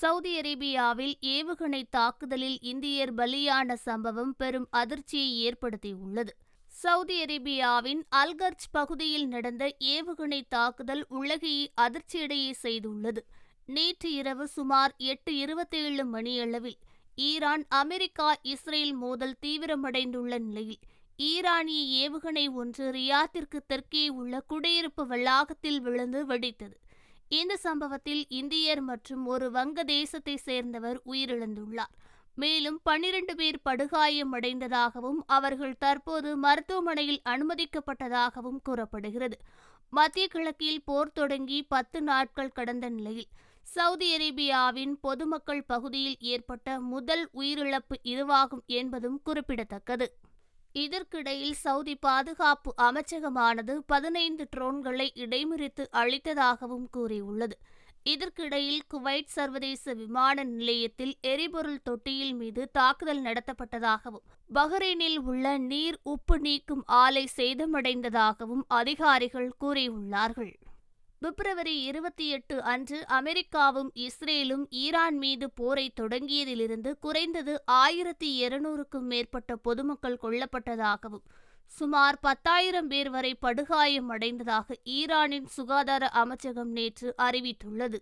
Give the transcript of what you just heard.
Saudi அரேபியாவில் ஏவுகணை தாக்குதலில் இந்தியர் பலியான சம்பவம் பெரும் அதிர்ச்சியை ஏற்படுத்தியுள்ளது. சவுதி அரேபியாவின் அல்கர்ஜ் பகுதியில் நடந்த ஏவுகணை தாக்குதல் உலகையே அதிர்ச்சியடைய செய்துள்ளது. நேற்று இரவு சுமார் 8:27 மணியளவில் ஈரான், அமெரிக்கா, இஸ்ரேல் மோதல் தீவிரமடைந்துள்ள நிலையில் ஈரானிய ஏவுகணை ஒன்று ரியாத்திற்கு தெற்கே உள்ள குடியிருப்பு வளாகத்தில் விழுந்து வெடித்தது. இந்த சம்பவத்தில் இந்தியர் மற்றும் ஒரு வங்கதேசத்தை சேர்ந்தவர் உயிரிழந்துள்ளார். மேலும் 12 பேர் படுகாயமடைந்ததாகவும் அவர்கள் தற்போது மருத்துவமனையில் அனுமதிக்கப்பட்டதாகவும் கூறப்படுகிறது. மத்திய கிழக்கில் போர் தொடங்கி 10 நாட்கள் கடந்த நிலையில் சவுதி அரேபியாவின் பொதுமக்கள் பகுதியில் ஏற்பட்ட முதல் உயிரிழப்பு இதுவாகும் என்பதும் குறிப்பிடத்தக்கது. இதற்கிடையில் சவுதி பாதுகாப்பு அமைச்சகமானது 15 ட்ரோன்களை இடைமறித்து அழித்ததாகவும் கூறியுள்ளது. இதற்கிடையில் குவைட் சர்வதேச விமான நிலையத்தில் எரிபொருள் தொட்டியில் மீது தாக்குதல் நடத்தப்பட்டதாகவும் பஹ்ரைனில் உள்ள நீர் உப்பு நீக்கும் ஆலை சேதமடைந்ததாகவும் அதிகாரிகள் கூறியுள்ளார்கள். பிப்ரவரி 28 அன்று அமெரிக்காவும் இஸ்ரேலும் ஈரான் மீது போரை தொடங்கியதிலிருந்து குறைந்தது 1200க்கும் மேற்பட்ட பொதுமக்கள் கொல்லப்பட்டதாகவும் சுமார் 10,000 பேர் வரை படுகாயமடைந்ததாக ஈரானின் சுகாதார அமைச்சகம் நேற்று அறிவித்துள்ளது.